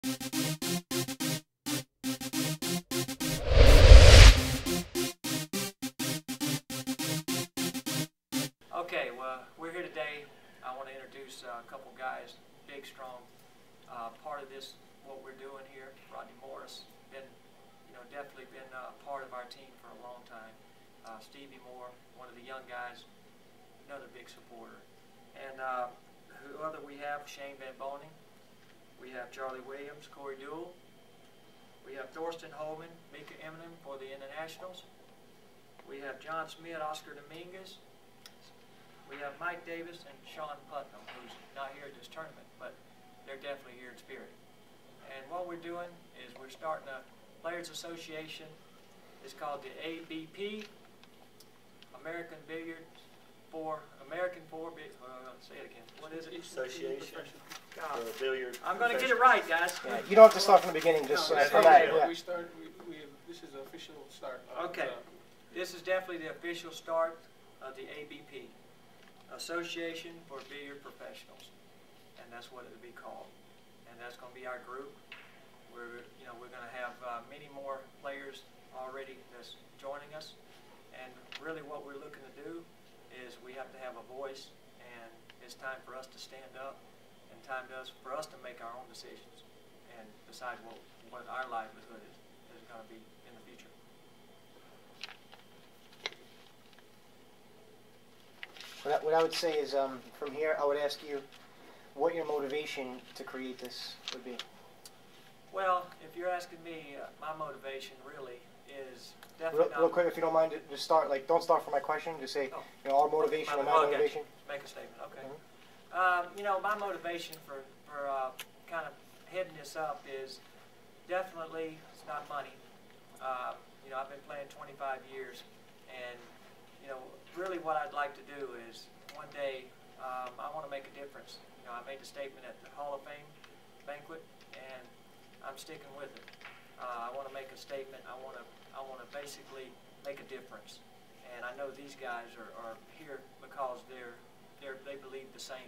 Okay, well, we're here today. I want to introduce a couple guys, big, strong. Part of this, what we're doing here, Rodney Morris, been, definitely been part of our team for a long time. Stevie Moore, one of the young guys, another big supporter. And who other we have? Shane Van Boning. We have Charlie Williams, Corey Dewell. We have Thorsten Holman, Mika Eminem for the Internationals. We have John Smith, Oscar Dominguez. We have Mike Davis and Sean Putnam, who's not here at this tournament, but they're definitely here in spirit. And what we're doing is we're starting a Players Association. It's called the ABP, American Billiard for say it again. What is it? Association for Billiard. I'm going to get it right, guys. Yeah, you don't have to start from the beginning. Just from that. Yeah. Yeah. This is the official start. Okay. This is definitely the official start of the ABP, Association for Billiard Professionals, and that's what it'll be called. And that's going to be our group. We're going to have many more players already that's joining us, and really what we're looking to do is we have to have a voice, and it's time for us to stand up, and time for us to make our own decisions and decide what our livelihood is going to be in the future. What I would say is, from here, I would ask you what your motivation to create this would be. Well, if you're asking me, my motivation really is definitely real quick, if you don't mind, just start. Don't start for my question. Just say, our motivation and my motivation. Make a statement, okay. Mm-hmm. My motivation for kind of heading this up is definitely it's not money. I've been playing 25 years, and really what I'd like to do is one day I want to make a difference. I made a statement at the Hall of Fame banquet, and I'm sticking with it. I want to make a statement. I want to basically make a difference. And I know these guys are here because they believe the same.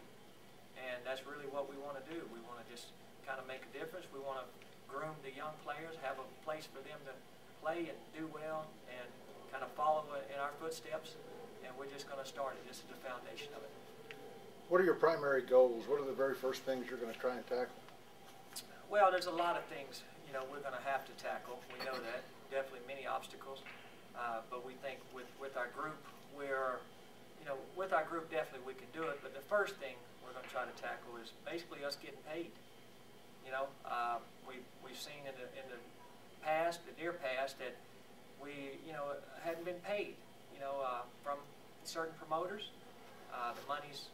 And that's really what we want to do. We want to just kind of make a difference. We want to groom the young players, have a place for them to play and do well, and kind of follow in our footsteps. And we're just going to start it. This is the foundation of it. What are your primary goals? What are the very first things you're going to try and tackle? Well, there's a lot of things, we're going to have to tackle. We know that. Definitely many obstacles. But we think with our group, with our group, definitely we can do it. But the first thing we're going to try to tackle is basically us getting paid. We've seen in the past, the near past, that we, hadn't been paid, from certain promoters. The money's,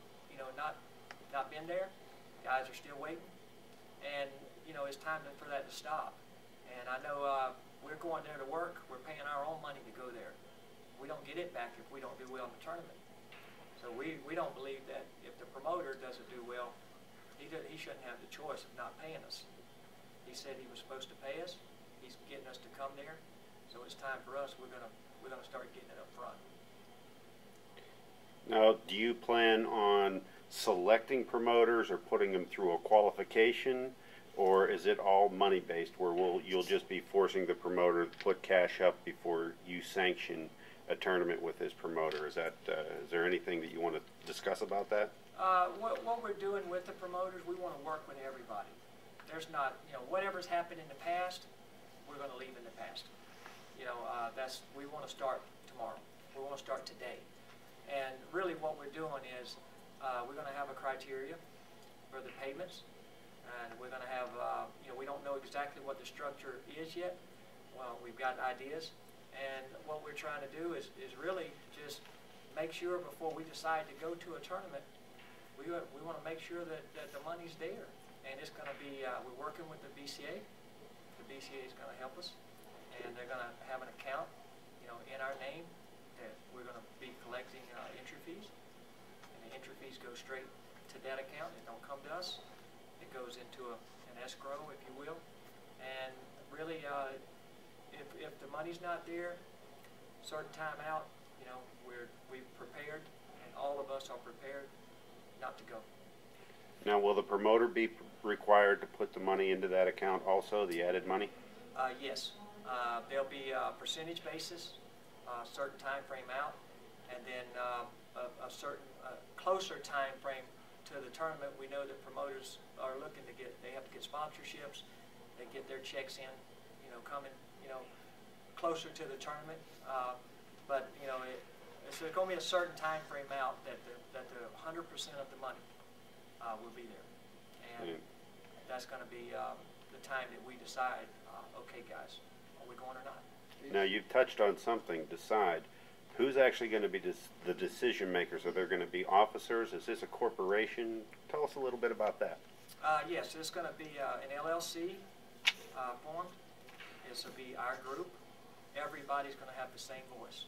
not been there. Guys are still waiting. And, it's time for that to stop. And I know we're going there to work. We're paying our own money to go there. We don't get it back if we don't do well in the tournament. So we don't believe that if the promoter doesn't do well, he shouldn't have the choice of not paying us. He said he was supposed to pay us. He's getting us to come there. So it's time for us. We're gonna start getting it up front. Now, do you plan on selecting promoters or putting them through a qualification, or is it all money-based, where you'll just be forcing the promoter to put cash up before you sanction a tournament with his promoter? Is there anything that you want to discuss about that? What we're doing with the promoters, we want to work with everybody. There's not, whatever's happened in the past, we're going to leave in the past. We want to start tomorrow. We want to start today. And really what we're doing is we're going to have a criteria for the payments, and we're going to have, we don't know exactly what the structure is yet. Well, we've got ideas, and what we're trying to do is really just make sure before we decide to go to a tournament, we want to make sure that the money's there. And it's going to be, we're working with the BCA. The BCA is going to help us, and they're going to have an account, in our name, that we're going to be collecting entry fees, and the entry fees go straight to that account. It don't come to us. It goes into an escrow, if you will. And really, if the money's not there, certain time out, we've prepared, and all of us are prepared not to go. Now, will the promoter be required to put the money into that account also, the added money? Yes. There'll be a percentage basis, a certain time frame out, and then a certain closer time frame to the tournament. We know that promoters are looking to get, they have to get sponsorships, they get their checks in, coming, closer to the tournament. But, it's going to be a certain time frame out that the 100% of the money will be there. And that's going to be the time that we decide, okay, guys, are we going or not? Now, you've touched on something, decide. Who's actually going to be the decision makers? Are there going to be officers? Is this a corporation? Tell us a little bit about that. Yes, it's going to be an LLC formed. This will be our group. Everybody's going to have the same voice.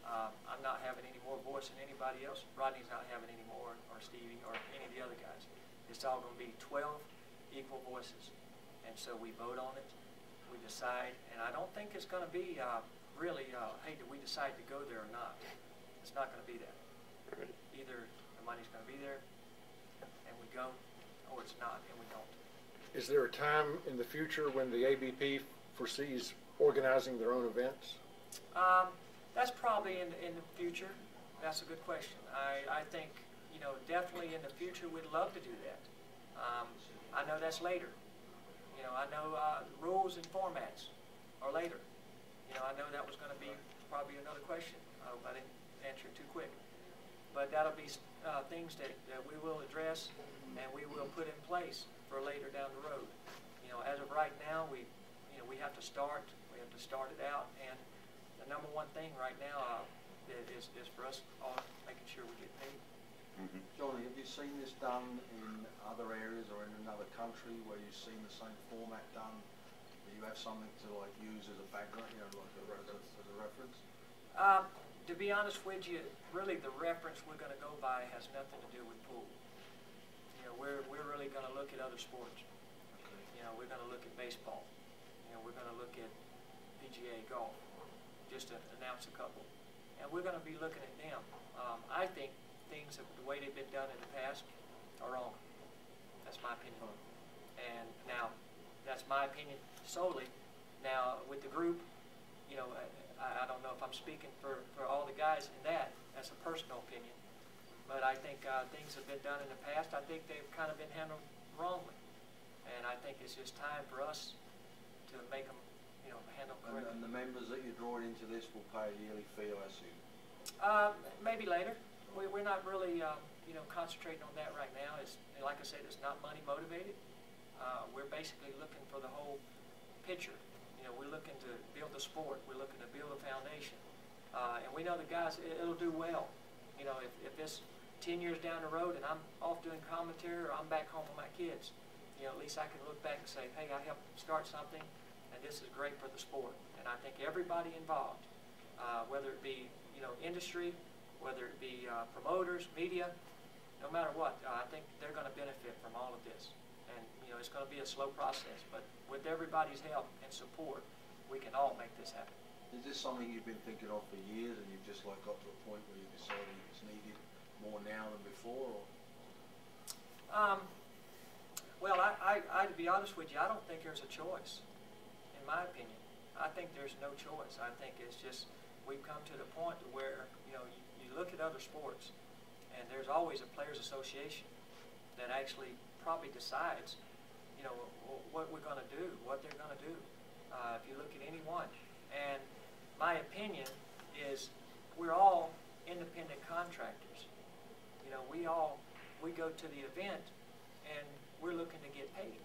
I'm not having any more voice than anybody else. Rodney's not having any more, or Stevie, or any of the other guys. It's all going to be 12 equal voices. And so we vote on it, we decide, and I don't think it's going to be really, hey, do we decide to go there or not? It's not going to be that. Right. Either the money's going to be there, and we go, or it's not, and we don't. Is there a time in the future when the ABP foresees organizing their own events? That's probably in the future. That's a good question. I think, definitely in the future we'd love to do that. I know that's later. I know rules and formats are later. I know that was going to be probably another question. I hope I didn't answer it too quick. But that'll be things that we will address and we will put in place for later down the road. As of right now, we have to start. We have to start it out, and the number one thing right now is for us all making sure we get paid. Mm-hmm. Johnny, have you seen this done in other areas or in another country where you've seen the same format done? Where you have something to use as a background, as a reference? To be honest with you, really the reference we're going to go by has nothing to do with pool. We're really going to look at other sports. Okay. We're going to look at baseball. We're going to look at PGA golf, just to announce a couple. And we're going to be looking at them. I think things, the way they've been done in the past, are wrong. That's my opinion. And now, that's my opinion solely. Now, with the group, I don't know if I'm speaking for all the guys in that. That's a personal opinion. But I think things have been done in the past. I think they've kind of been handled wrongly. And I think it's just time for us to make them, handle correctly. And the members that you're drawing into this will pay a yearly fee, I assume? Maybe later. We're not really, concentrating on that right now. It's, like I said, it's not money motivated. We're basically looking for the whole picture. We're looking to build the sport. We're looking to build a foundation. And we know the guys, it'll do well. If it's 10 years down the road and I'm off doing commentary or I'm back home with my kids, at least I can look back and say, hey, I helped start something, and this is great for the sport. And I think everybody involved, whether it be, industry, whether it be promoters, media, no matter what, I think they're going to benefit from all of this. And, it's going to be a slow process, but with everybody's help and support, we can all make this happen. Is this something you've been thinking of for years and you've just got to a point where you decided it's needed more now than before? Or? Well, to be honest with you, I don't think there's a choice, in my opinion. I think there's no choice. I think it's just we've come to the point where, you look at other sports, and there's always a players' association that actually probably decides, what we're going to do, what they're going to do. If you look at any one. And my opinion is we're all independent contractors. We go to the event and we're looking to get paid.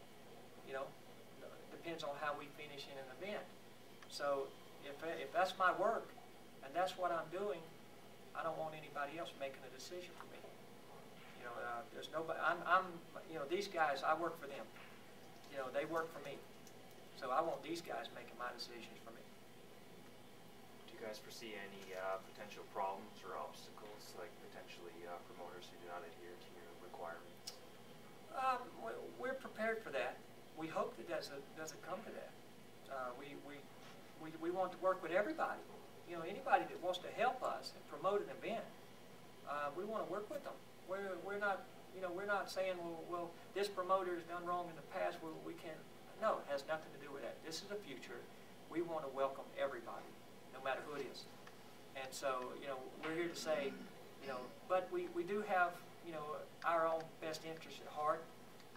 Depends on how we finish in an event. So if that's my work and that's what I'm doing, I don't want anybody else making a decision for me. There's nobody. These guys, I work for them. They work for me. So I want these guys making my decisions for me. Do you guys foresee any potential problems or obstacles, like potentially promoters who do not adhere to your requirements? We're prepared for that. We hope that doesn't come to that. We want to work with everybody. Anybody that wants to help us and promote an event, we want to work with them. We're not you know, we're not saying, well, this promoter has done wrong in the past, well, we can't. No, it has nothing to do with that. This is the future. We want to welcome everybody, no matter who it is. And so, you know, we're here to say, you know, but we do have, you know, our own best interest at heart,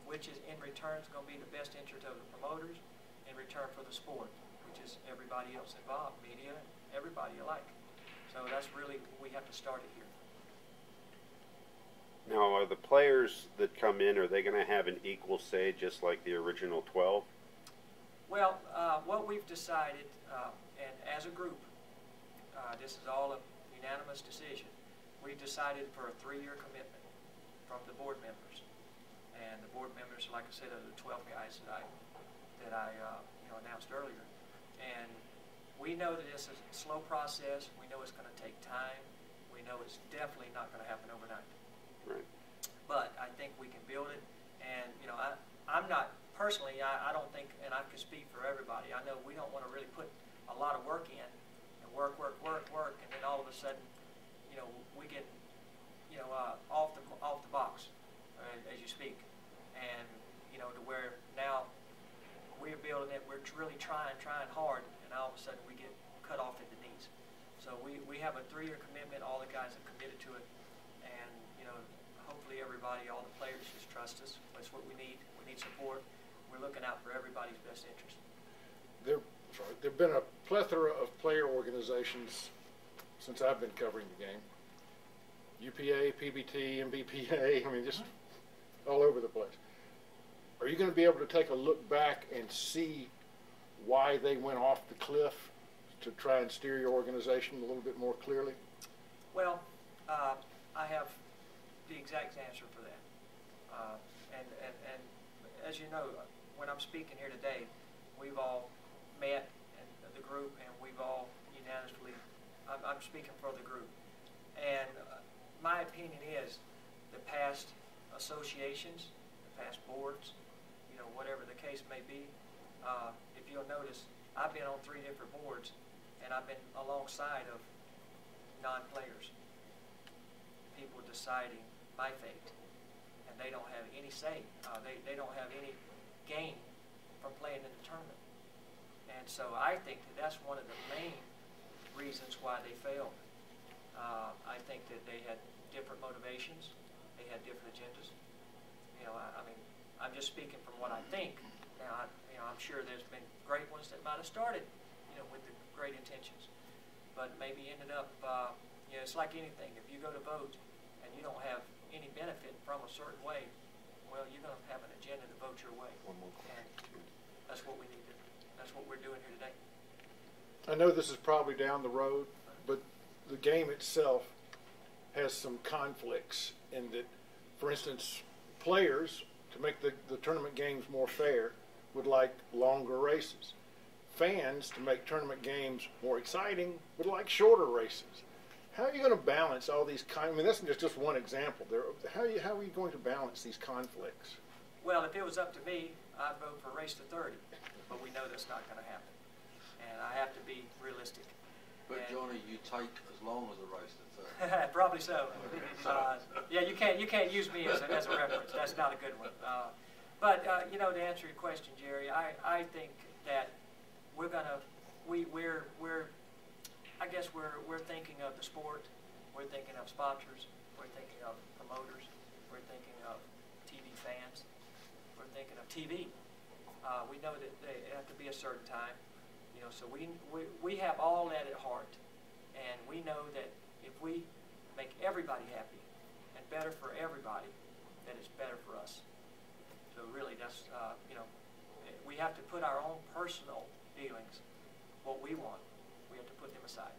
which is in return is going to be the best interest of the promoters, in return for the sport, which is everybody else involved, media, everybody alike. So that's really, we have to start it here. Now, are the players that come in, are they going to have an equal say just like the original 12? Well, what we've decided, and as a group, this is all a unanimous decision, we've decided for a 3-year commitment from the board members. And the board members, like I said, are the 12 guys that I you know, announced earlier. And we know that it's a slow process. We know it's going to take time. We know it's definitely not going to happen overnight. Right. But I think we can build it. And, you know, I'm not, personally, I don't think, and I can speak for everybody, I know we don't want to really put a lot of work in and work, and then all of a sudden, you know, we get, you know, off the box, as you speak. And, you know, to where now we're building it, we're really trying hard, and all of a sudden we get cut off at the knees. So we have a 3-year commitment. All the guys have committed to it. And, you know, hopefully everybody, all the players just trust us. That's what we need. We need support. We're looking out for everybody's best interest. There have been a plethora of player organizations since I've been covering the game. UPA, PBT, MBPA, I mean, just all over the place. Are you going to be able to take a look back and see why they went off the cliff to try and steer your organization a little bit more clearly? Well, I have the exact answer for that. And as you know, when I'm speaking here today, we've all met in the group, and we've all unanimously, I'm speaking for the group. And my opinion is the past associations, the past boards, you know, whatever the case may be, if you'll notice, I've been on 3 different boards, and I've been alongside of non-players, people deciding my fate, and they don't have any say. They don't have any gain from playing in the tournament. And so I think that that's one of the main reasons why they failed. I think that they had different motivations. They had different agendas. You know, I mean, I'm just speaking from what I think. Now, you know, I'm sure there's been great ones that might have started, you know, with the great intentions, but maybe ended up, you know, it's like anything. If you go to vote and you don't have any benefit from a certain way, well, you're going to have an agenda to vote your way. And that's what we need to, that's what we're doing here today. I know this is probably down the road, but the game itself has some conflicts in that, for instance, players, to make the tournament games more fair, would like longer races. Fans, to make tournament games more exciting, would like shorter races. How are you going to balance all these I mean, that's just one example. How are you going to balance these conflicts? Well, if it was up to me, I'd vote for a race to 30, but we know that's not going to happen. And I have to be realistic. But and Johnny, you take as long as a race to 30. Probably so. Yeah, you can't use me as a reference. That's not a good one. But you know, to answer your question, Jerry, I think that we're I guess we're thinking of the sport. We're thinking of sponsors. We're thinking of promoters. We're thinking of TV fans. We're thinking of TV. We know that they have to be a certain time. You know, so we have all that at heart, and we know that if we make everybody happy and better for everybody, then it's better for us. So really, that's you know, we have to put our own personal feelings, what we want. We have to put them aside.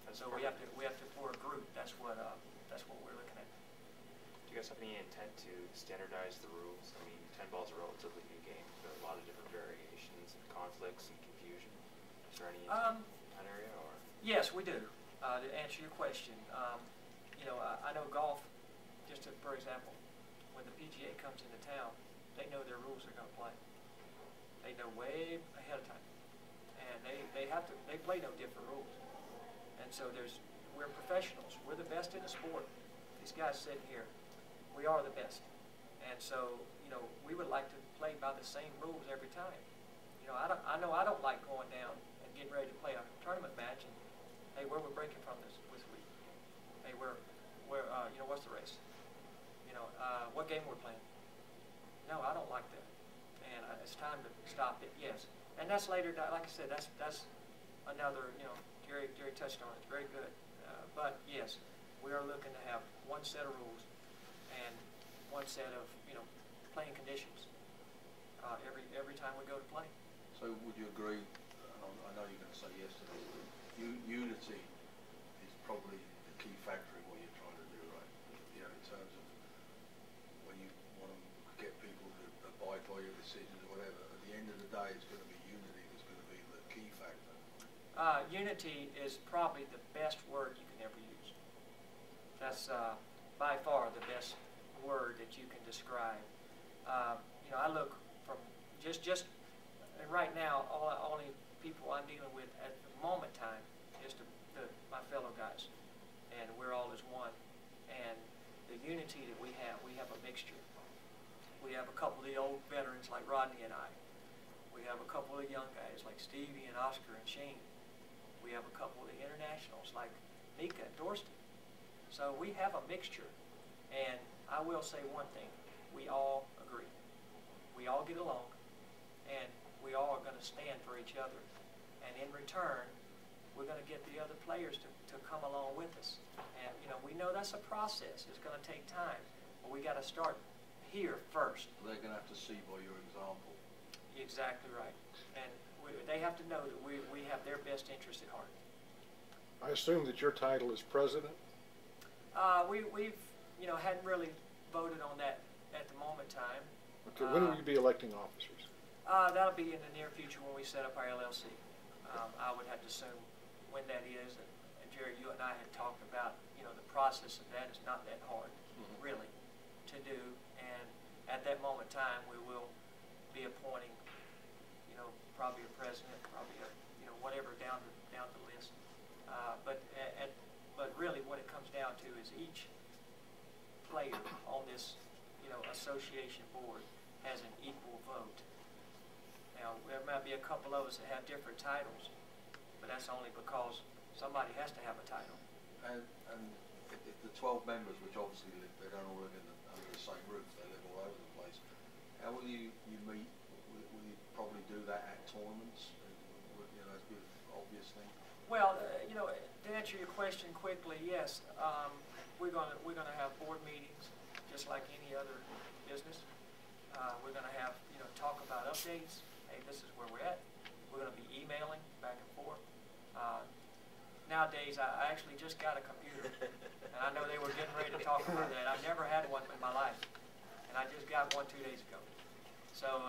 And so we have to for a group. That's what we're looking at. Do you guys have any intent to standardize the rules? I mean, 10 ball's a relatively new game. There are a lot of different variations and conflicts and confusion. Is there any intent in that area? Or? Yes, we do. To answer your question, you know, I know golf, just for example, when the PGA comes into town, they know their rules they're going to play. They know way ahead of time. And they play no different rules. And so we're professionals. We're the best in the sport. These guys sitting here, We are the best. And so, you know, we would like to play by the same rules every time. You know I don't like going down and getting ready to play a tournament match and, hey, where we're breaking from this week? Hey, you know, what's the race? You know, what game we're playing? No, I don't like that. And it's time to stop it, yes. And that's later, like I said, that's another, you know, Jerry touched on it. It's very good. But, yes, we are looking to have one set of rules and one set of, you know, playing conditions every time we go to play. So would you agree, and I know you're going to say yes to this, unity is probably the key factor in what you're trying to do, right? You know, in terms of when you want to get people to abide by your decisions or whatever, at the end of the day, it's going to be unity that's going to be the key factor. Unity is probably the best word you can ever use. That's by far the best word that you can describe. You know, I look from just and right now, only people I'm dealing with at the moment time is my fellow guys, and we're all as one. And the unity that we have a mixture. We have a couple of the old veterans like Rodney and I. We have a couple of young guys like Stevie and Oscar and Shane. We have a couple of the internationals like Mika and Dorston. So we have a mixture, and I will say one thing: we all agree. We all get along, and we all are going to stand for each other. And in return, we're going to get the other players to come along with us. And, you know, we know that's a process. It's going to take time. But we got to start here first. They're going to have to see by your example. Exactly right. And they have to know that we have their best interest at heart. I assume that your title is president? We've, you know, hadn't really voted on that at the moment time. Okay, when will you be electing officers? That'll be in the near future when we set up our LLC. I would have to assume when that is. And Jerry, you and I had talked about, you know, the process of that is not that hard, really, to do. And at that moment in time, we will be appointing, you know, probably a president, probably a, you know, whatever down the list. But really, what it comes down to is each player on this, you know, association board has an equal vote. Now, there might be a couple of us that have different titles, but that's only because somebody has to have a title. And if the 12 members, which obviously they don't all live under the same roof, they live all over the place, how will you meet? Will you probably do that at tournaments? You know, that'd be an obvious thing. Well, you know, to answer your question quickly, yes, we're gonna have board meetings just like any other business. We're gonna have, you know, talk about updates. Hey, this is where we're at. We're going to be emailing back and forth. Nowadays, I actually just got a computer, and I know they were getting ready to talk about that. I've never had one in my life, and I just got one 2 days ago. So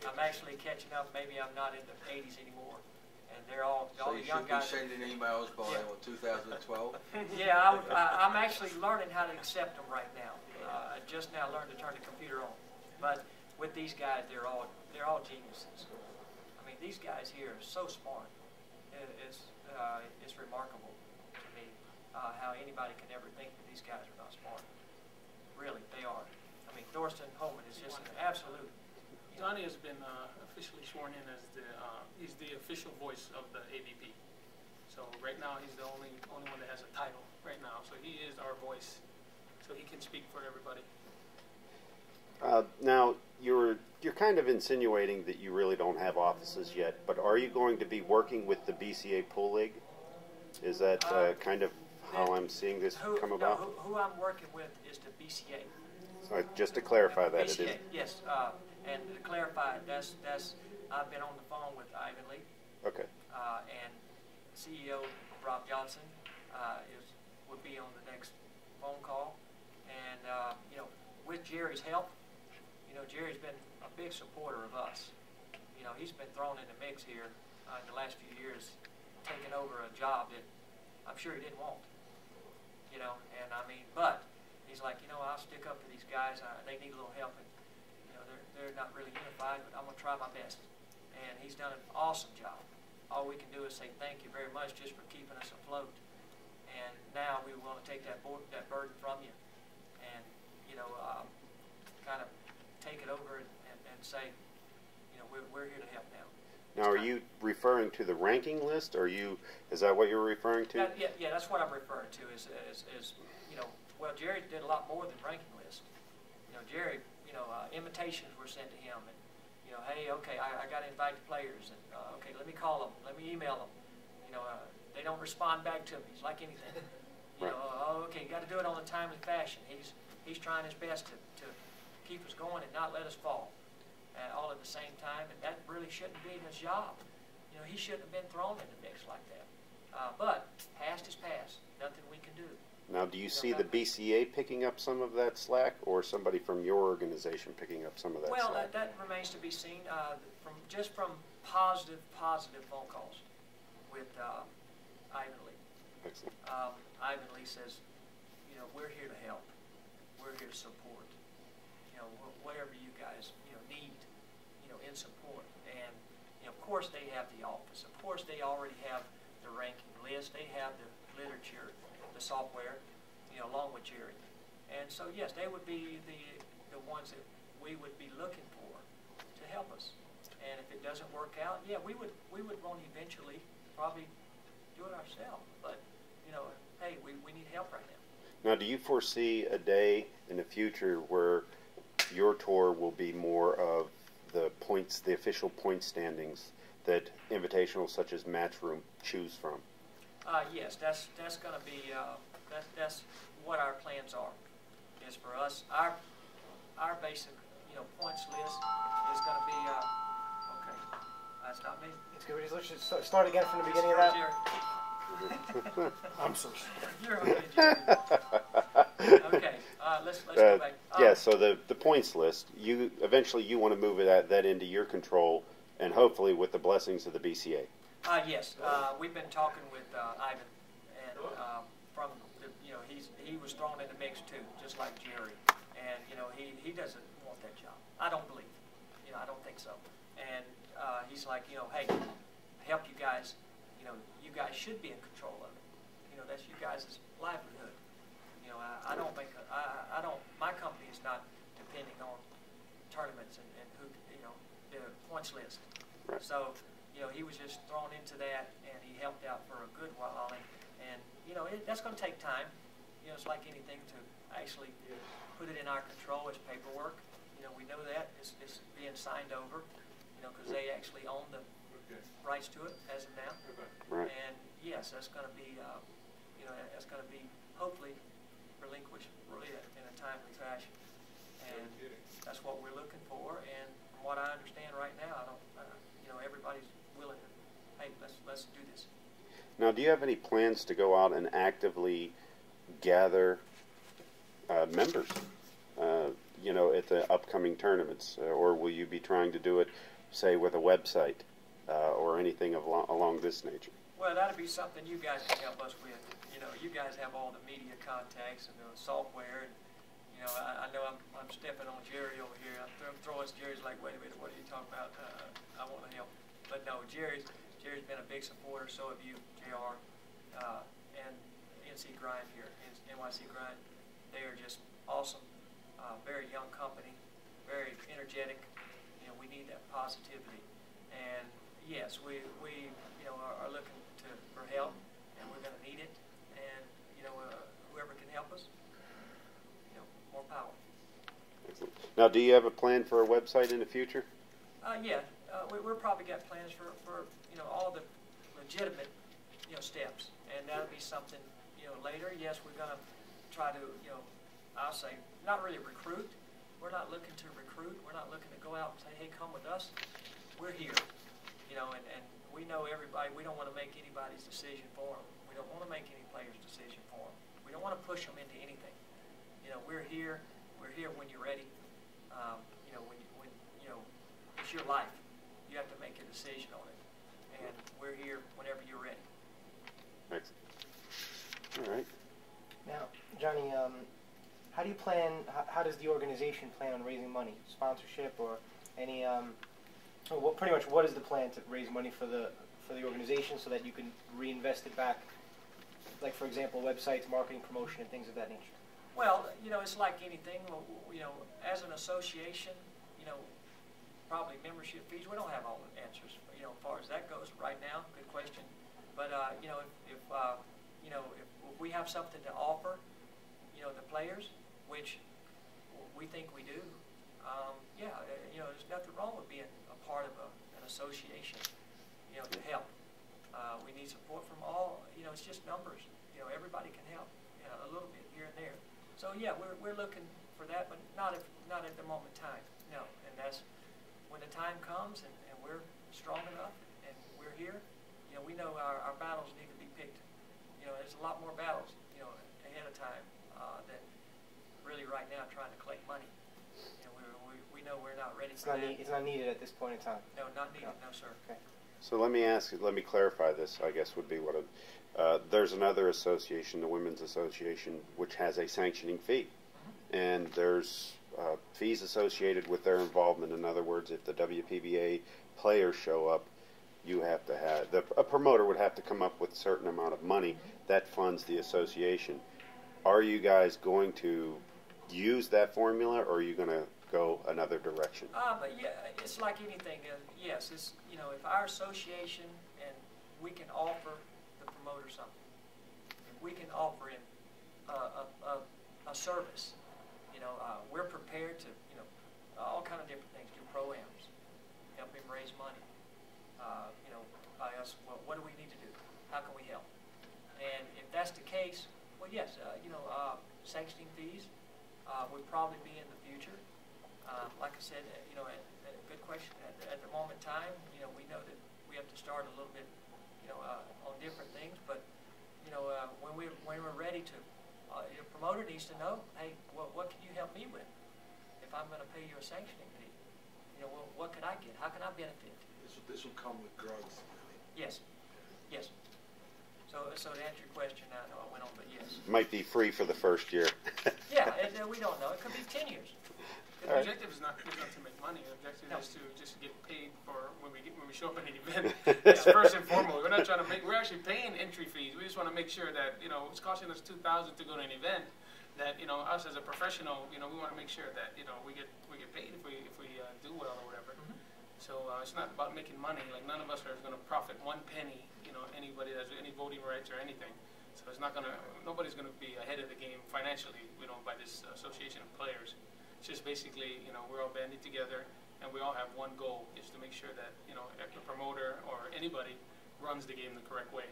I'm actually catching up. Maybe I'm not in the 80s anymore, and they're all so the young guys. So you should be sending emails by, what, 2012? Yeah, I'm actually learning how to accept them right now. I just now learned to turn the computer on. But with these guys, they're all geniuses. I mean, these guys here are so smart. It's remarkable to me how anybody can ever think that these guys are not smart. Really, they are. I mean, Thorsten Holman is just an absolute. Johnny has been officially sworn in as he's the official voice of the AVP. So right now he's the only one that has a title right now. So he is our voice. So he can speak for everybody. Now, you're kind of insinuating that you really don't have offices yet, but are you going to be working with the BCA Pool League? Is that kind of how I'm seeing this come about? No, who I'm working with is the BCA. So just to clarify that, BCA, it is. yes. And to clarify, that's I've been on the phone with Ivan Lee. Okay. And CEO Rob Johnson would be on the next phone call, and you know, with Jerry's help. You know, Jerry's been a big supporter of us. You know, he's been thrown in the mix here in the last few years, taking over a job that I'm sure he didn't want. You know, and I mean, but he's like, you know, I'll stick up to these guys. They need a little help, and you know, they're not really unified, but I'm gonna try my best. And he's done an awesome job. All we can do is say thank you very much just for keeping us afloat. And now we want to take that burden from you. And kind of take it over and say, we're here to help now. Now, are you referring to the ranking list? Is that what you're referring to? Yeah, that's what I'm referring to. Well, Jerry did a lot more than ranking list. Jerry, invitations were sent to him, and hey, okay, I got to invite the players, and okay, let me call them, let me email them. They don't respond back to me. It's like anything. Right. Okay, you got to do it on a timely fashion. He's trying his best to keep us going and not let us fall. All at the same time, and that really shouldn't be his job. He shouldn't have been thrown in the mix like that. But past is past. Nothing we can do. Now, do you see the BCA picking up some of that slack, or somebody from your organization picking up some of that slack? Well, that remains to be seen. From positive phone calls with Ivan Lee. Excellent. Ivan Lee says, we're here to help. We're here to support. Whatever you guys need, in support. And of course they have the office. Of course they already have the ranking list. They have the literature, the software, along with Jerry. And so yes, they would be the ones that we would be looking for to help us. And if it doesn't work out, yeah, we would want to eventually probably do it ourselves. But hey, we need help right now. Now, do you foresee a day in the future where your tour will be more of the points, the official point standings that invitationals such as Matchroom choose from? Yes, that's going to be that's what our plans are. Is for us our basic points list is going to be okay. That's not me. It's good. Let's just start again from the beginning of that. Jerry. I'm so sorry. You're okay, Jerry. Okay, let's go back. Yeah, so the points list, eventually you want to move that into your control, and hopefully with the blessings of the BCA. Yes, we've been talking with Ivan, and from he was thrown in the mix too, just like Jerry, and he doesn't want that job. I don't believe, I don't think so. And he's like, hey, help you guys. You guys should be in control of it. That's you guys' livelihood. I don't make my company is not depending on tournaments and who, the points list. Right. So, he was just thrown into that, and he helped out for a good while, and that's going to take time. It's like anything to actually put it in our control. It's paperwork. We know that it's being signed over, because they actually own the rights to it as of now. Right. And yes, that's going to be, that's going to be hopefully relinquished really in a timely fashion. And that's what we're looking for. And from what I understand right now, I don't, everybody's willing to, hey, let's do this. Now, do you have any plans to go out and actively gather members, at the upcoming tournaments, or will you be trying to do it, say, with a website or anything along this nature? Well, that'd be something you guys can help us with. You guys have all the media contacts and the software, and I know I'm stepping on Jerry over here. I'm throwing Jerry's like, wait a minute, what are you talking about? I want to help, but no, Jerry's been a big supporter. So have you, JR, and NC Grind here, NYC Grind. They are just awesome. Very young company, very energetic. We need that positivity, and yes, we are looking for help, and we're going to need it. And whoever can help us, more power. Excellent. Now, do you have a plan for a website in the future? Yeah, we're probably got plans for all the legitimate steps, and that'll be something later. Yes, we're going to try to I'll say not really recruit. We're not looking to recruit. We're not looking to go out and say, hey, come with us. We're here, and we know everybody. We don't want to make anybody's decision for them. We don't want to make any player's decision for them. We don't want to push them into anything. We're here. We're here when you're ready. When it's your life. You have to make a decision on it, and we're here whenever you're ready. Excellent. All right. Now, Johnny, how do you plan? How does the organization plan on raising money? Sponsorship or any? Pretty much, what is the plan to raise money for the organization so that you can reinvest it back? Like, for example, websites, marketing, promotion, and things of that nature. Well, it's like anything. As an association, probably membership fees. We don't have all the answers, as far as that goes right now. Good question. But if we have something to offer, the players, which we think we do, there's nothing wrong with being a part of an association, to help. We need support from all. It's just numbers. Everybody can help, a little bit here and there. So yeah, we're looking for that, but not at the moment in time. No, and that's when the time comes and we're strong enough and we're here. We know our battles need to be picked. There's a lot more battles, ahead of time than really right now trying to collect money. We know we're not ready for that. It's not needed at this point in time. No, not needed. No, sir. Okay. So let me clarify this, I guess would be what there's another association, the Women's Association, which has a sanctioning fee. And there's fees associated with their involvement. In other words, if the WPBA players show up, you have to have, a promoter would have to come up with a certain amount of money that funds the association. Are you guys going to use that formula, or are you going to go another direction? But yeah, it's like anything. Yes, it's if our association and we can offer the promoter something, if we can offer him a service, we're prepared to all kind of different things, do pro-ams, help him raise money. By us, what do we need to do? How can we help? And if that's the case, well, yes, sanctioning fees would probably be in the future. Like I said, good question. At the moment in time, we know that we have to start a little bit, on different things. But when we're ready to, your promoter needs to know, hey, what can you help me with? If I'm going to pay you a sanctioning fee, what can I get? How can I benefit? This will come with growth, really. Yes, yes. So to answer your question, I know I went on, but yes. Might be free for the first year. Yeah, we don't know. It could be 10 years. The objective is not to make money. The objective is to just get paid for when we show up at an event. That's first and foremost. We're not trying to we're actually paying entry fees. We just want to make sure that it's costing us $2,000 to go to an event. That us as a professional, we want to make sure that we get paid if we do well or whatever. So it's not about making money. Like none of us are going to profit one penny. Anybody that has any voting rights or anything. So it's not going to. Nobody's going to be ahead of the game financially. By this association of players. It's just basically we're all banded together and we all have one goal, is to make sure that if the promoter or anybody runs the game the correct way.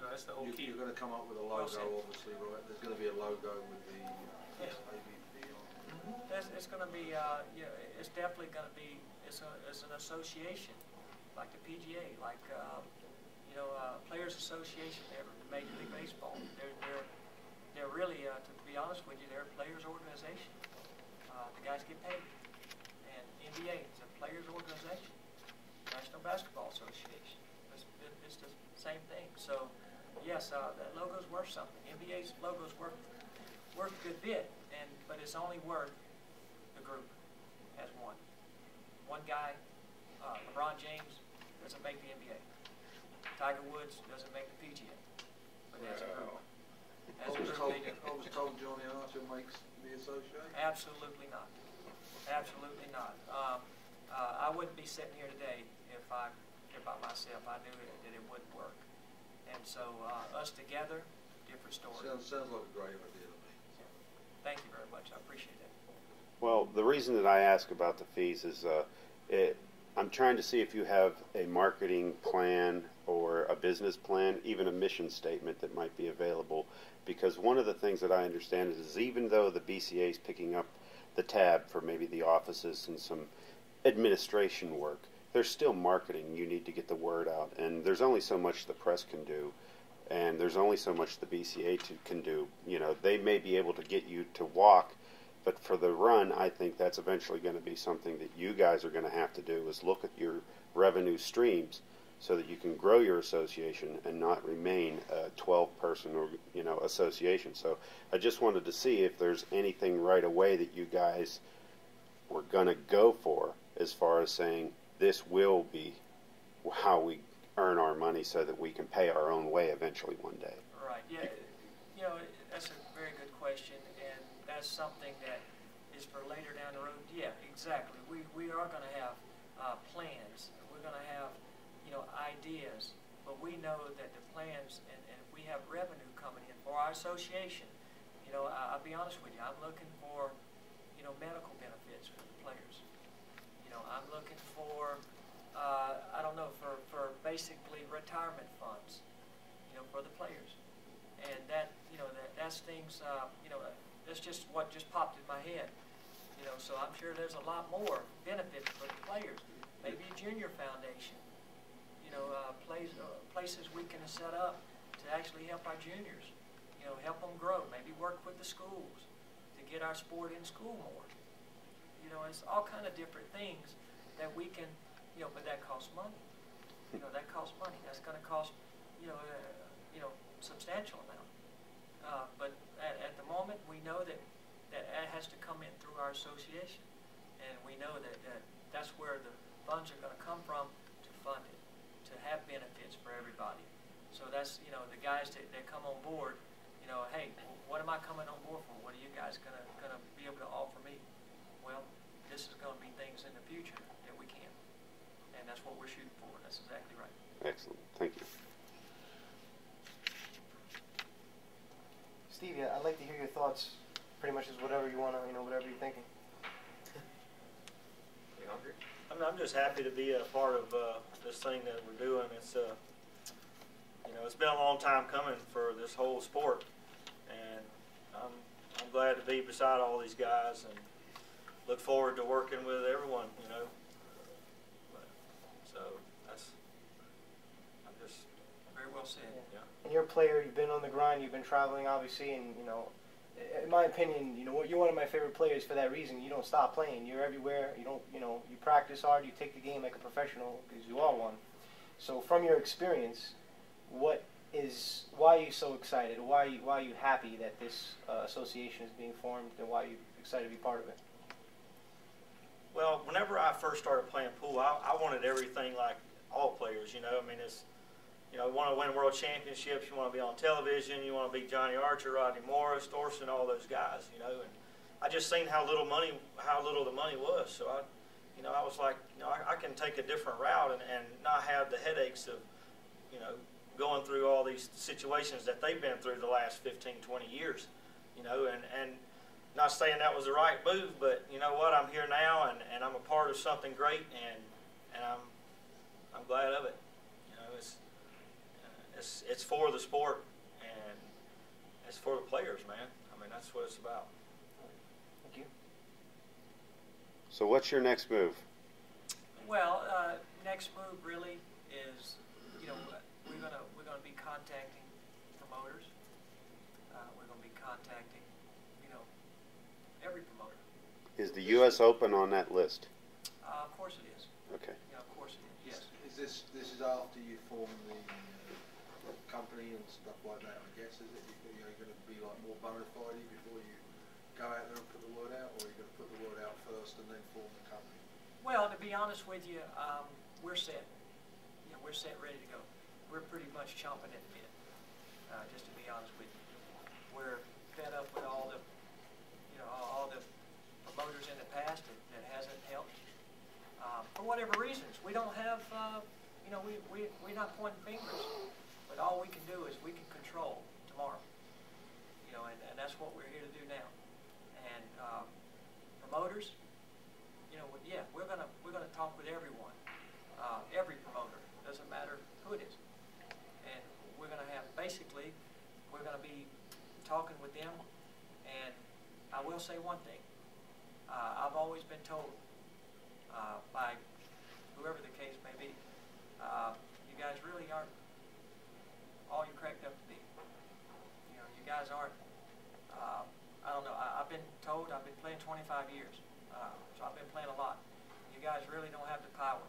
That's the whole key. You're going to come up with a logo, obviously, right? There's going to be a logo with the ABP on it. It's going to be. It's definitely going to be. It's an association, like the PGA, like Players Association, Major League Baseball. They're really, to be honest with you, they're a players' organization. The guys get paid, and NBA is a players' organization. National Basketball Association. It's the same thing. So, yes, that logo's worth something. NBA's logo's worth a good bit, but it's only worth the group as one. One guy, LeBron James, doesn't make the NBA. Tiger Woods doesn't make the PGA. But as a group, I was told Johnny Archer makes the association. Absolutely not. Absolutely not. I wouldn't be sitting here today if by myself. I knew that it wouldn't work. And so us together, different story. Sounds like a great idea to me. Thank you very much. I appreciate that. Well, the reason that I ask about the fees is I'm trying to see if you have a marketing plan or a business plan, even a mission statement that might be available. Because one of the things that I understand is even though the BCA is picking up the tab for maybe the offices and some administration work, there's still marketing. You need to get the word out. And there's only so much the press can do. And there's only so much the BCA can do. They may be able to get you to walk, but for the run, I think that's eventually going to be something that you guys are going to have to do, is look at your revenue streams so that you can grow your association and not remain a 12-person association. So I just wanted to see if there's anything right away that you guys were going to go for as far as saying this will be how we earn our money so that we can pay our own way eventually one day. Right. Yeah. That's a very good question. And as something that is for later down the road, yeah, exactly. We are going to have plans. We're going to have, ideas. But we know that the plans, and if we have revenue coming in for our association, I'll be honest with you, I'm looking for, medical benefits for the players. I'm looking for, I don't know, for basically retirement funds, for the players. And that's things, that's just what just popped in my head. So I'm sure there's a lot more benefits for the players. Maybe a junior foundation, places we can set up to actually help our juniors, help them grow. Maybe work with the schools to get our sport in school more. It's all kind of different things that we can, but that costs money. That costs money. That's going to cost, substantial amount. But at the moment, we know that it has to come in through our association, and we know that that's where the funds are going to come from to fund it, to have benefits for everybody. So that's, the guys that come on board, hey, what am I coming on board for? What are you guys going to be able to offer me? Well, this is going to be things in the future that we can, and that's what we're shooting for. That's exactly right. Excellent. Thank you. Steve, I'd like to hear your thoughts. Pretty much is whatever you want to, whatever you're thinking. You hungry? I'm just happy to be a part of this thing that we're doing. It's it's been a long time coming for this whole sport, and I'm glad to be beside all these guys and look forward to working with everyone. So I'm just Very well said. yeah. And you're a player. You've been on the grind. You've been traveling, obviously, and in my opinion, you're one of my favorite players for that reason. You don't stop playing. You're everywhere. You don't, you practice hard. You take the game like a professional because you are one. So from your experience, why are you so excited? Why are you happy that this association is being formed, and why are you excited to be part of it? Well, whenever I first started playing pool, I wanted everything like all players. It's you want to win world championships. You want to be on television. You want to be Johnny Archer, Rodney Morris, Thorson, all those guys. And I just seen how little the money was. So I was like, I can take a different route and not have the headaches of, going through all these situations that they've been through the last 15, 20 years. And not saying that was the right move, but you know what? I'm here now, and I'm a part of something great, and I'm glad of it. It's for the sport, and it's for the players, man. That's what it's about. Thank you. So what's your next move? Well, next move really is, we're gonna be contacting promoters. We're gonna be contacting, every promoter. Is the U.S. Open on that list? Of course it is. Okay. Of course it is. Yes. Is this is after you form the company and stuff like that? I guess is it you're going to be like more bona fide before you go out there and put the word out, or are you going to put the word out first and then form the company? Well, to be honest with you, we're set. We're set, ready to go. We're pretty much chomping at the bit. Just to be honest with you, we're fed up with all the, all the promoters in the past that hasn't helped. For whatever reasons, we don't have, we're not pointing fingers, but all we can do is we can control tomorrow. And that's what we're here to do now. And promoters, we're gonna talk with everyone, every promoter. Doesn't matter who it is. And we're gonna be talking with them. And I will say one thing. I've always been told by whoever the case may be, you guys really aren't all you cracked up to be. You guys aren't. I don't know. I've been told. I've been playing 25 years, so I've been playing a lot. You guys really don't have the power.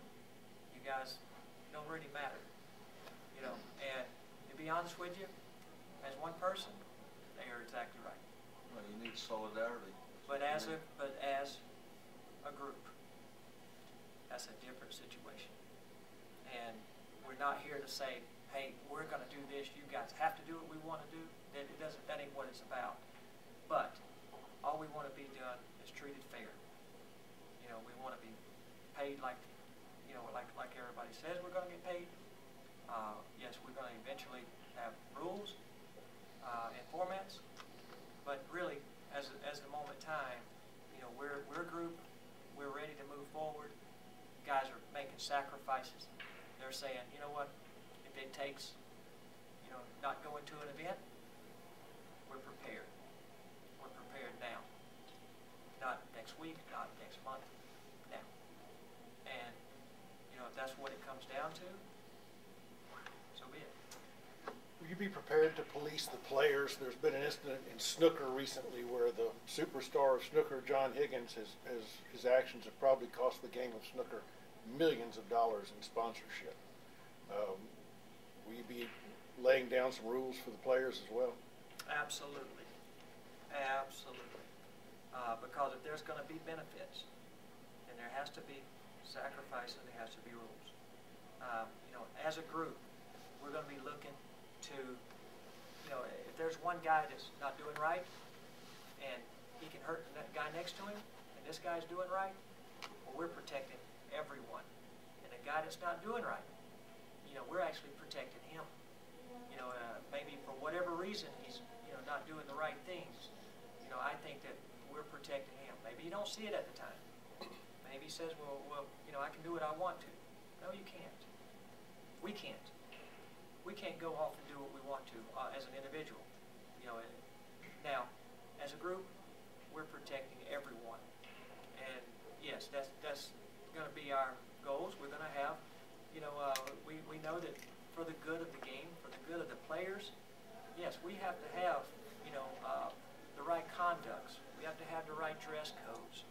You guys don't really matter. And to be honest with you, as one person, they are exactly right. Well, you need solidarity. But as a group, that's a different situation. And we're not here to say, hey, we're going to do this. You guys have to do what we want to do. That ain't what it's about. But all we want to be done is treated fair. You know, we want to be paid like, you know, like everybody says we're going to get paid. Yes, we're going to eventually have rules and formats, but really, as the moment time, you know, we're a group. We're ready to move forward. Guys are making sacrifices. They're saying, you know what, if it takes, you know, not going to an event, we're prepared. We're prepared now. Not next week, not next month, now. And, you know, if that's what it comes down to, so be it. Will you be prepared to police the players? There's been an incident in snooker recently where the superstar of snooker, John Higgins, his actions have probably cost the game of snooker millions of dollars in sponsorship. Will you be laying down some rules for the players as well? Absolutely. Absolutely. Because if there's going to be benefits, then there has to be sacrifice and there has to be rules. You know, as a group, we're going to be looking to, you know, if there's one guy that's not doing right and he can hurt the guy next to him and this guy's doing right, well, we're protecting everyone. And the guy that's not doing right, you know, we're actually protecting him. You know, maybe for whatever reason he's, you know, not doing the right things. You know, I think that we're protecting him. Maybe you don't see it at the time. Maybe he says, well, you know, I can do what I want to. No, you can't. We can't. We can't go off and do what we want to as an individual. You know, now, as a group, we're protecting everyone. And yes, that's going to be our goals. We're going to have, you know, we know that for the good of the game, for the good of the players, yes, we have to have, you know, the right conducts. We have to have the right dress codes.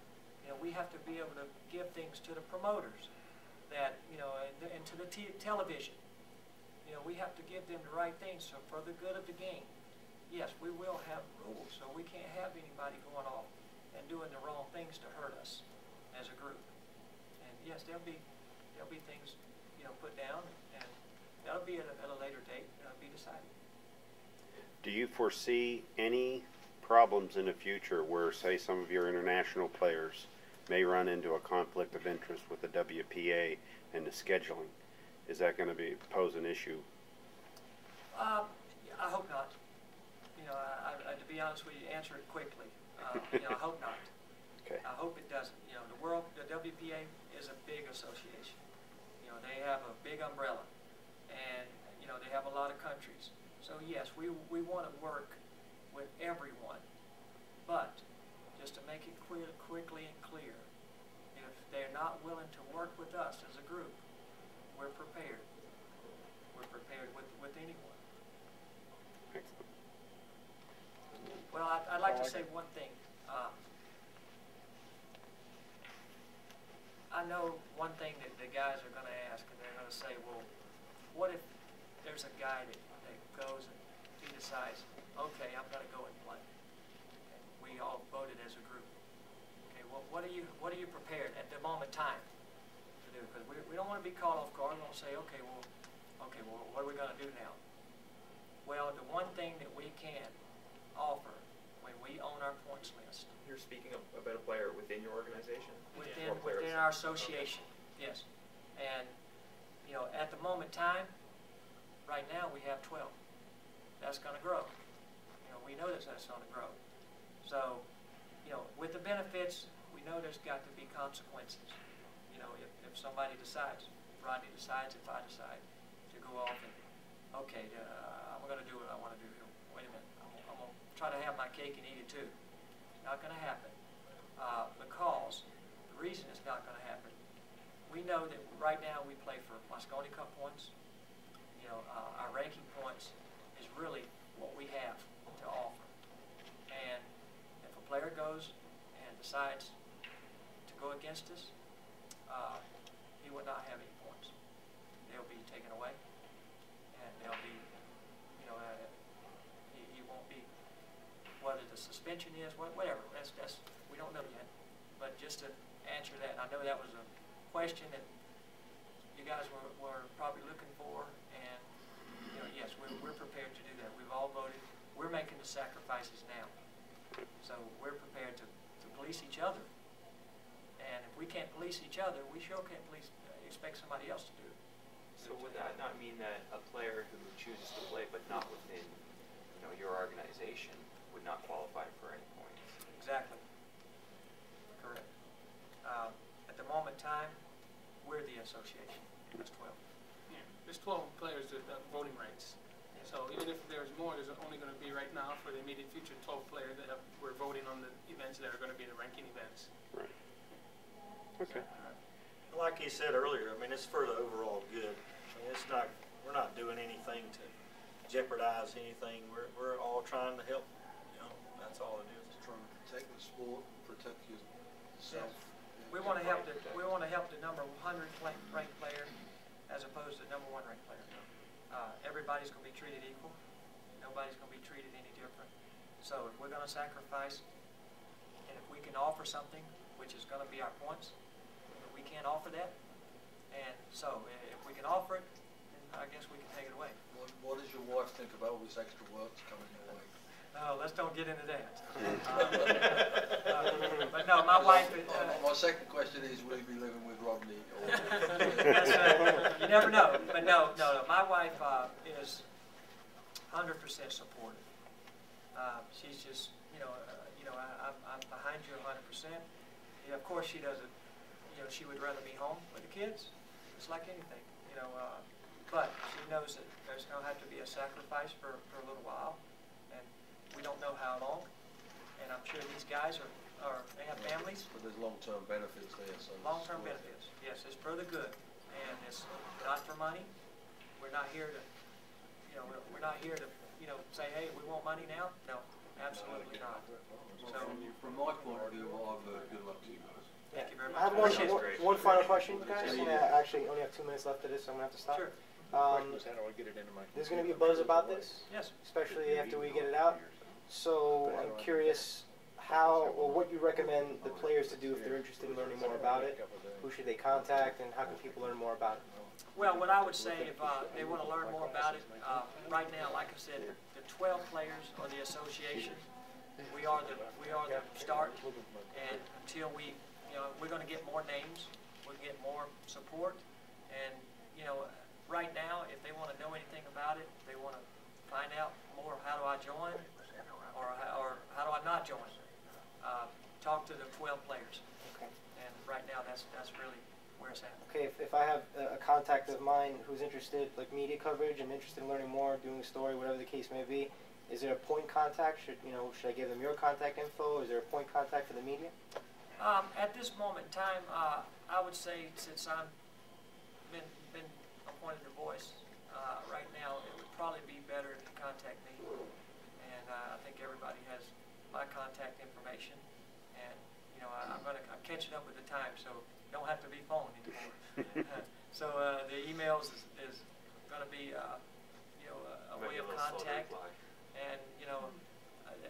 You know, we have to be able to give things to the promoters that, you know, and to the television. You know, we have to give them the right things so for the good of the game. Yes, we will have rules, so we can't have anybody going off and doing the wrong things to hurt us as a group. And yes, there'll be things, you know, put down, and that'll be at a later date. That'll be decided. Do you foresee any problems in the future where, say, some of your international players may run into a conflict of interest with the WPA and the scheduling? Is that going to pose an issue? I hope not. You know, to be honest with you, answer it quickly. You know, I hope not. Okay. I hope it doesn't. You know, the WPA is a big association. You know, they have a big umbrella, and you know they have a lot of countries. So yes, we want to work with everyone, but just to make it clear, quickly and clear, if they're not willing to work with us as a group, we're prepared. We're prepared with anyone. Excellent. Well, I'd like to say one thing. I know one thing that the guys are going to ask, and they're going to say, well, what if there's a guy that goes and he decides, okay, I'm going to go and play. Okay, we all voted as a group. Okay, well, what are you prepared at the moment time to do? Because we don't want to be caught off guard. We don't say, okay, well, what are we going to do now? Well, the one thing that we can offer when we own our points list. You're speaking about a player within your organization? Within our association, okay. Yes. And, you know, at the moment time, right now we have 12. That's going to grow. You know, we know that's going to grow. So, you know, with the benefits, we know there's got to be consequences. You know, if somebody decides, Rodney decides, if I decide to go off and, okay, I'm going to do what I want to do. Wait a minute, I'm going to try to have my cake and eat it too. It's not going to happen because the reason it's not going to happen, we know that right now we play for Moscone Cup points. You know, our ranking points is really what we have to offer. And if a player goes and decides to go against us, he will not have any points. They'll be taken away, and they'll be, you know, he won't be, whether the suspension is, whatever, that's we don't know yet. But just to answer that, and I know that was a question that you guys were probably looking for, and you know, yes, we're prepared to do that. We've all voted. We're making the sacrifices now. So we're prepared to police each other. And if we can't police each other, we sure can't expect somebody else to do it. So would that not mean that a player who chooses to play but not within, your organization would not qualify for any points? Exactly. Correct. At the moment in time, we're the association. That's 12. Yeah, there's 12 players with voting rights. So even if there's more, there's only going to be right now for the immediate future 12 players that we're voting on the events that are going to be the ranking events. Right. Okay. Like he said earlier, I mean, it's for the overall good. I mean, it's not, we're not doing anything to jeopardize anything. We're all trying to help. That's all it is. Trying to protect the sport, protect yourself. We want to help the number 100 ranked player as opposed to number 1 ranked player. Everybody's going to be treated equal. Nobody's going to be treated any different. So if we're going to sacrifice, and if we can offer something, which is going to be our points, if we can't offer that, and so if we can offer it, then I guess we can take it away. What does your wife think about all this extra work that's coming your way? No, let's don't get into that. But no, my wife. My second question is, will you be living with Rodney? Or You never know. But no. My wife is 100% supportive. She's just, I'm behind you 100%. Yeah, of course, she doesn't. She would rather be home with the kids. It's like anything, But she knows that there's going to have to be a sacrifice for a little while. We don't know how long, and I'm sure these guys they have families. But there's long-term benefits there. So long-term benefits, yes, it's for the good, and it's not for money. We're not here to, we're not here to, say, hey, we want money now. No, absolutely not. So, from my point of view, I've good luck to you guys. Thank you very I much. have one final question, guys. I actually only have 2 minutes left of this, so I'm going to have to stop. Sure. There's going to be a buzz about this, Yes. especially after we get it out. So I'm curious what you recommend the players to do if they're interested in learning more about it. Who should they contact, and how can people learn more about it? Well, what I would say, if they want to learn more about it, right now, like I said, the 12 players are the association. We are the start, and until we're going to get more names, we'll get more support, and right now, if they want to know anything about it, they want to find out more. How do I join, or how do I not join? Talk to the 12 players. Okay. And right now, that's really where it's at. Okay, if I have a contact of mine who's interested, like media coverage, and interested in learning more, doing a story, whatever the case may be, is there a point contact? Should I give them your contact info? Is there a point contact for the media? At this moment in time, I would say, since I've been appointed the voice, right now it would probably be better if you contact me. And I think everybody has my contact information. And I'm catching up with the time, so you don't have to be phone anymore. So the emails is going to be a way of contact. And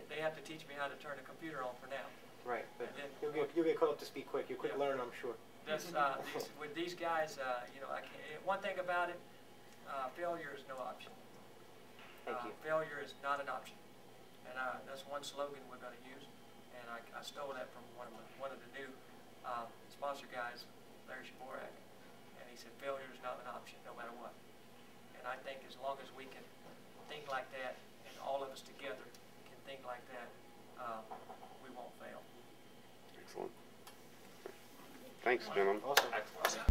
they have to teach me how to turn the computer on for now. Right, but you'll get caught up to speed quick. You'll quick learn, I'm sure. That's with these guys. I can't. One thing about it, failure is no option. Thank you. Failure is not an option, and that's one slogan we're going to use. And I stole that from one of the new sponsor guys, Larry Shaborak, and he said failure is not an option, no matter what. And I think as long as we can think like that, and all of us together can think like that, we won't fail. Excellent. Thanks, gentlemen. Awesome. Excellent.